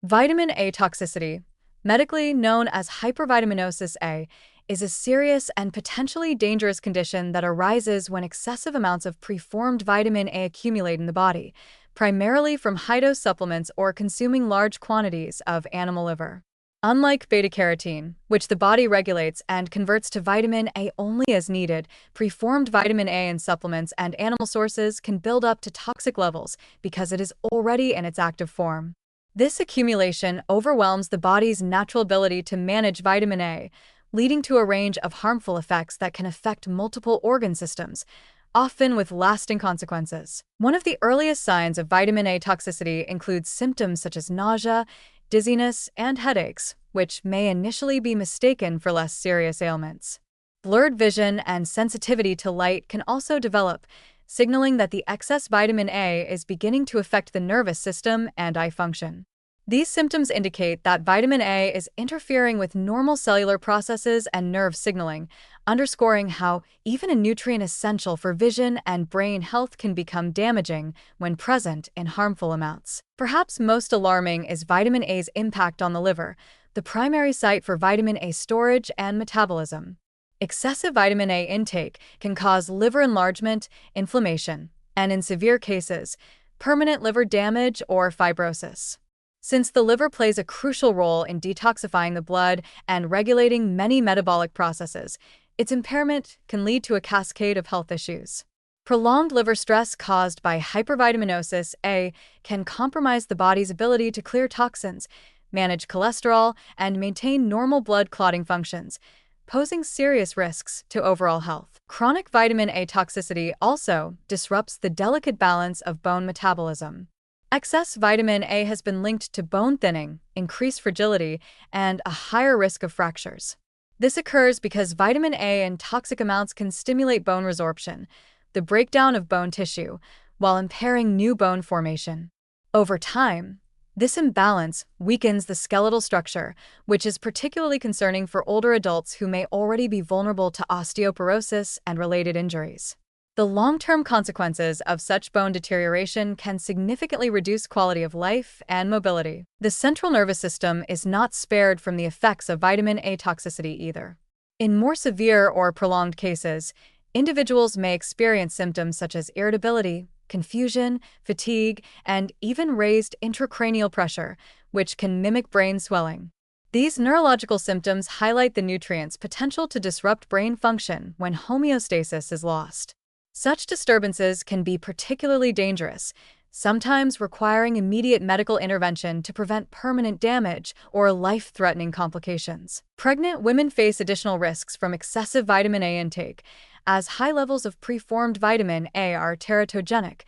Vitamin A toxicity, medically known as hypervitaminosis A, is a serious and potentially dangerous condition that arises when excessive amounts of preformed vitamin A accumulate in the body, primarily from high-dose supplements or consuming large quantities of animal liver. Unlike beta-carotene, which the body regulates and converts to vitamin A only as needed, preformed vitamin A in supplements and animal sources can build up to toxic levels because it is already in its active form. This accumulation overwhelms the body's natural ability to manage vitamin A, leading to a range of harmful effects that can affect multiple organ systems, often with lasting consequences. One of the earliest signs of vitamin A toxicity includes symptoms such as nausea, dizziness, and headaches, which may initially be mistaken for less serious ailments. Blurred vision and sensitivity to light can also develop, signaling that the excess vitamin A is beginning to affect the nervous system and eye function. These symptoms indicate that vitamin A is interfering with normal cellular processes and nerve signaling, underscoring how even a nutrient essential for vision and brain health can become damaging when present in harmful amounts. Perhaps most alarming is vitamin A's impact on the liver, the primary site for vitamin A storage and metabolism. Excessive vitamin A intake can cause liver enlargement, inflammation, and in severe cases, permanent liver damage or fibrosis. Since the liver plays a crucial role in detoxifying the blood and regulating many metabolic processes, its impairment can lead to a cascade of health issues. Prolonged liver stress caused by hypervitaminosis A can compromise the body's ability to clear toxins, manage cholesterol, and maintain normal blood clotting functions, posing serious risks to overall health. Chronic vitamin A toxicity also disrupts the delicate balance of bone metabolism. Excess vitamin A has been linked to bone thinning, increased fragility, and a higher risk of fractures. This occurs because vitamin A in toxic amounts can stimulate bone resorption, the breakdown of bone tissue, while impairing new bone formation. Over time, this imbalance weakens the skeletal structure, which is particularly concerning for older adults who may already be vulnerable to osteoporosis and related injuries. The long-term consequences of such bone deterioration can significantly reduce quality of life and mobility. The central nervous system is not spared from the effects of vitamin A toxicity either. In more severe or prolonged cases, individuals may experience symptoms such as irritability, confusion, fatigue, and even raised intracranial pressure, which can mimic brain swelling. These neurological symptoms highlight the nutrient's potential to disrupt brain function when homeostasis is lost. Such disturbances can be particularly dangerous, sometimes requiring immediate medical intervention to prevent permanent damage or life-threatening complications. Pregnant women face additional risks from excessive vitamin A intake, as high levels of preformed vitamin A are teratogenic,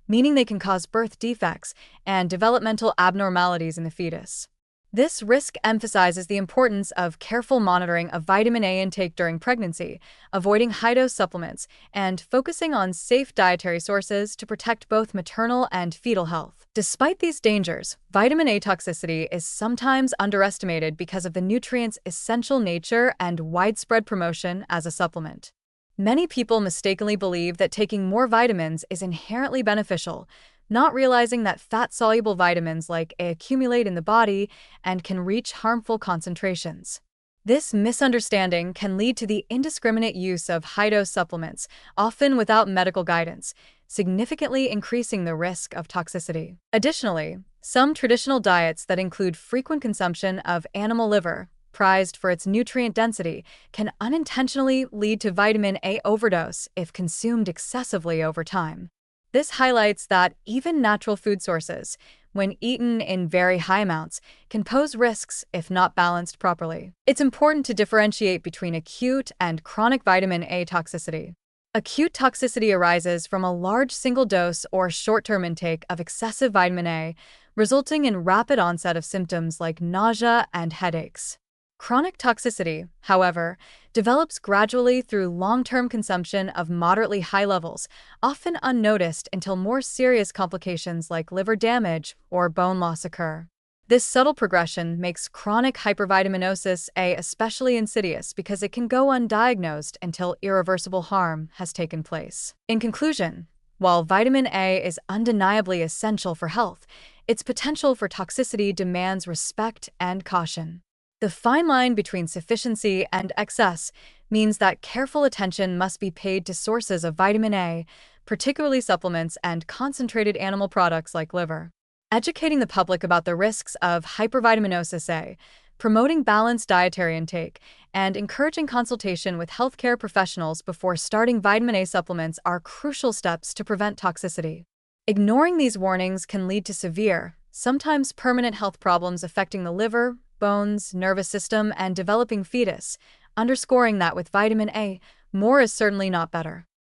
meaning they can cause birth defects and developmental abnormalities in the fetus. This risk emphasizes the importance of careful monitoring of vitamin A intake during pregnancy, avoiding high-dose supplements, and focusing on safe dietary sources to protect both maternal and fetal health. Despite these dangers, vitamin A toxicity is sometimes underestimated because of the nutrient's essential nature and widespread promotion as a supplement. Many people mistakenly believe that taking more vitamins is inherently beneficial, not realizing that fat-soluble vitamins like A accumulate in the body and can reach harmful concentrations. This misunderstanding can lead to the indiscriminate use of high-dose supplements, often without medical guidance, significantly increasing the risk of toxicity. Additionally, some traditional diets that include frequent consumption of animal liver, prized for its nutrient density, can unintentionally lead to vitamin A overdose if consumed excessively over time. This highlights that even natural food sources, when eaten in very high amounts, can pose risks if not balanced properly. It's important to differentiate between acute and chronic vitamin A toxicity. Acute toxicity arises from a large single dose or short-term intake of excessive vitamin A, resulting in rapid onset of symptoms like nausea and headaches. Chronic toxicity, however, develops gradually through long-term consumption of moderately high levels, often unnoticed until more serious complications like liver damage or bone loss occur. This subtle progression makes chronic hypervitaminosis A especially insidious because it can go undiagnosed until irreversible harm has taken place. In conclusion, While vitamin A is undeniably essential for health, its potential for toxicity demands respect and caution. The fine line between sufficiency and excess means that careful attention must be paid to sources of vitamin A, particularly supplements and concentrated animal products like liver. Educating the public about the risks of hypervitaminosis A, promoting balanced dietary intake, and encouraging consultation with healthcare professionals before starting vitamin A supplements are crucial steps to prevent toxicity. Ignoring these warnings can lead to severe, sometimes permanent health problems affecting the liver, bones, nervous system, and developing fetus, underscoring that with vitamin A, more is certainly not better.